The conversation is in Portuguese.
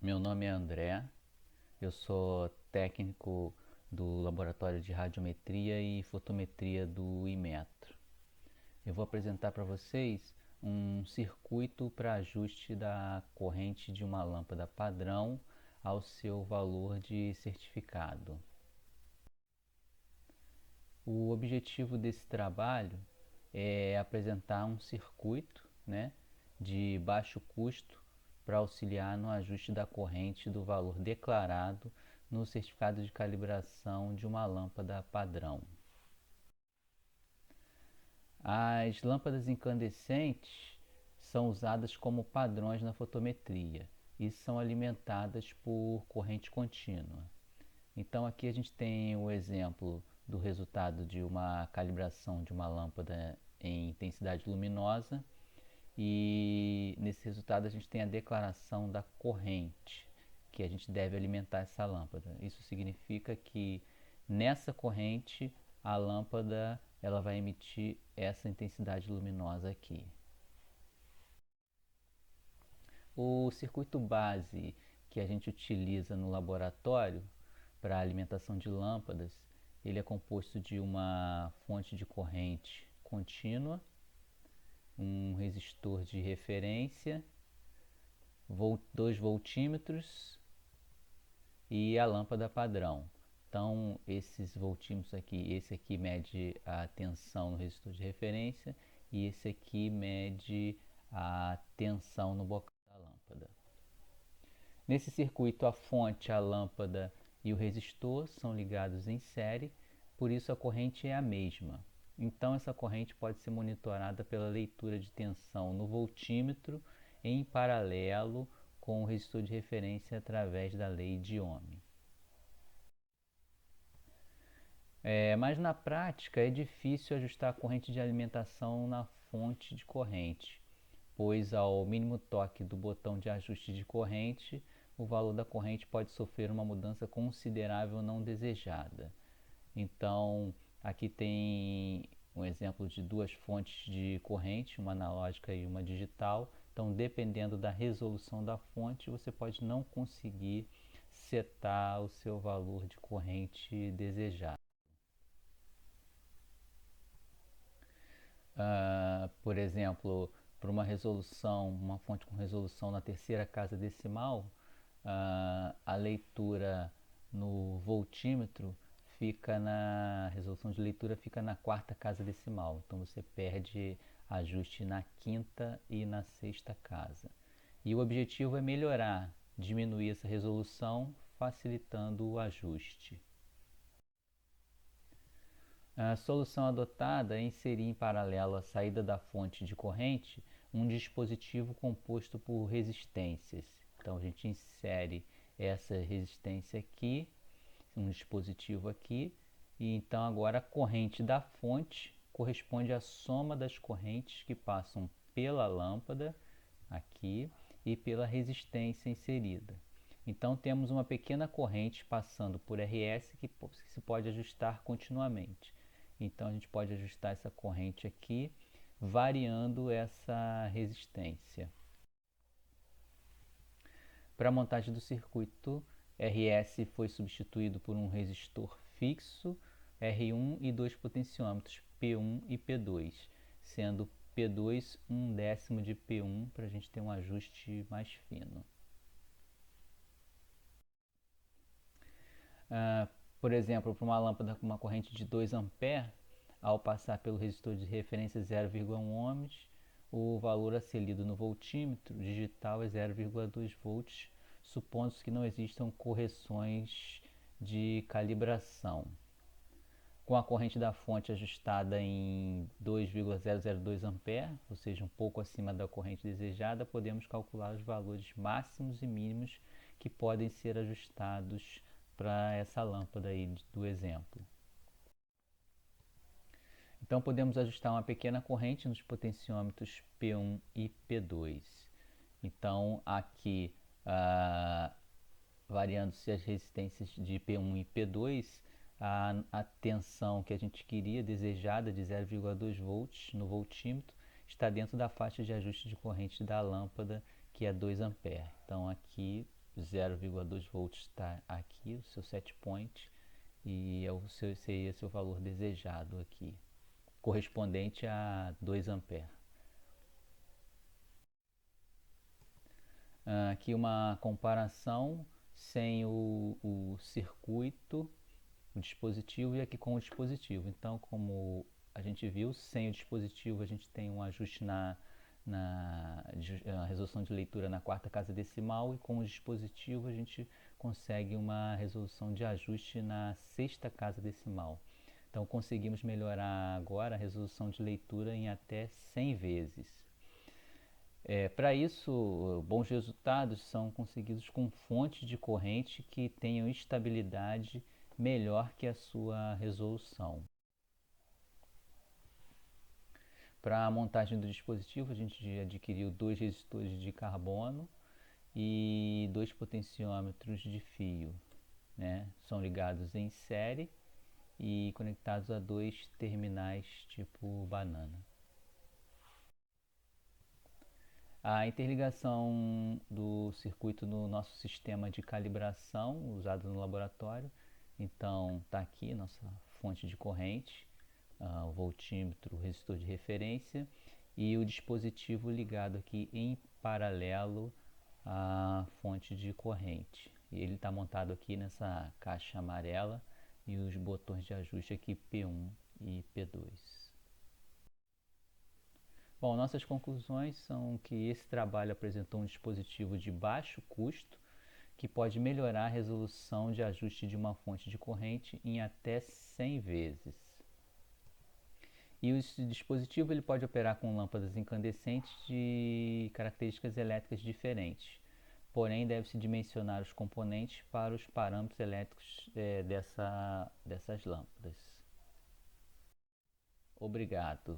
Meu nome é André, eu sou técnico do Laboratório de Radiometria e Fotometria do Inmetro. Eu vou apresentar para vocês um circuito para ajuste da corrente de uma lâmpada padrão ao seu valor de certificado. O objetivo desse trabalho é apresentar um circuito, de baixo custo para auxiliar no ajuste da corrente do valor declarado no certificado de calibração de uma lâmpada padrão. As lâmpadas incandescentes são usadas como padrões na fotometria e são alimentadas por corrente contínua. Então aqui a gente tem o exemplo do resultado de uma calibração de uma lâmpada em intensidade luminosa, e nesse resultado a gente tem a declaração da corrente que a gente deve alimentar essa lâmpada. Isso significa que nessa corrente a lâmpada ela vai emitir essa intensidade luminosa aqui. O circuito base que a gente utiliza no laboratório para a alimentação de lâmpadas, ele é composto de uma fonte de corrente contínua, um resistor de referência, 2 voltímetros e a lâmpada padrão. Então, esses voltímetros aqui, esse aqui mede a tensão no resistor de referência e esse aqui mede a tensão no bocal da lâmpada. Nesse circuito, a fonte, a lâmpada e o resistor são ligados em série, por isso a corrente é a mesma. Então, essa corrente pode ser monitorada pela leitura de tensão no voltímetro em paralelo com o resistor de referência através da lei de Ohm. Mas na prática é difícil ajustar a corrente de alimentação na fonte de corrente, pois ao mínimo toque do botão de ajuste de corrente, o valor da corrente pode sofrer uma mudança considerável não desejada. Então, aqui tem um exemplo de 2 fontes de corrente, uma analógica e uma digital. Então, dependendo da resolução da fonte, você pode não conseguir setar o seu valor de corrente desejado. Por exemplo, para uma fonte com resolução na terceira casa decimal, a leitura no voltímetro a resolução de leitura fica na quarta casa decimal. Então você perde ajuste na quinta e na sexta casa. E o objetivo é melhorar, diminuir essa resolução, facilitando o ajuste. A solução adotada é inserir em paralelo à saída da fonte de corrente um dispositivo composto por resistências. Então a gente insere essa resistência aqui, um dispositivo aqui, e então agora a corrente da fonte corresponde à soma das correntes que passam pela lâmpada aqui e pela resistência inserida. Então temos uma pequena corrente passando por RS que se pode ajustar continuamente. Então a gente pode ajustar essa corrente aqui, variando essa resistência. Para a montagem do circuito, RS foi substituído por um resistor fixo, R1 e 2 potenciômetros, P1 e P2, sendo P2 1/10 de P1 para a gente ter um ajuste mais fino. Por exemplo, para uma lâmpada com uma corrente de 2 A, ao passar pelo resistor de referência 0,1 ohms, o valor a ser lido no voltímetro digital é 0,2 volts, supondo que não existam correções de calibração. Com a corrente da fonte ajustada em 2,002 A, ou seja, um pouco acima da corrente desejada, podemos calcular os valores máximos e mínimos que podem ser ajustados para essa lâmpada aí do exemplo. Então podemos ajustar uma pequena corrente nos potenciômetros P1 e P2. Então aqui, variando-se as resistências de P1 e P2, a tensão que a gente queria, desejada, de 0,2 volts no voltímetro, está dentro da faixa de ajuste de corrente da lâmpada, que é 2 A. Então aqui 0,2 volts está aqui, o seu set point, e seria seu valor desejado aqui, correspondente a 2 amperes. Aqui uma comparação sem o circuito, o dispositivo, e aqui com o dispositivo. Então, como a gente viu, sem o dispositivo a gente tem um ajuste na resolução de leitura na quarta casa decimal, e com o dispositivo a gente consegue uma resolução de ajuste na sexta casa decimal. Então conseguimos melhorar agora a resolução de leitura em até 100 vezes. Para isso, bons resultados são conseguidos com fontes de corrente que tenham estabilidade melhor que a sua resolução. Para a montagem do dispositivo, a gente adquiriu 2 resistores de carbono e 2 potenciômetros de fio, né? São ligados em série e conectados a 2 terminais tipo banana. A interligação do circuito no nosso sistema de calibração usado no laboratório. Então está aqui nossa fonte de corrente, o voltímetro, o resistor de referência e o dispositivo ligado aqui em paralelo à fonte de corrente. E ele está montado aqui nessa caixa amarela, e os botões de ajuste aqui P1 e P2. Bom, nossas conclusões são que esse trabalho apresentou um dispositivo de baixo custo que pode melhorar a resolução de ajuste de uma fonte de corrente em até 100 vezes. E esse dispositivo ele pode operar com lâmpadas incandescentes de características elétricas diferentes, porém deve-se dimensionar os componentes para os parâmetros elétricos dessas lâmpadas. Obrigado.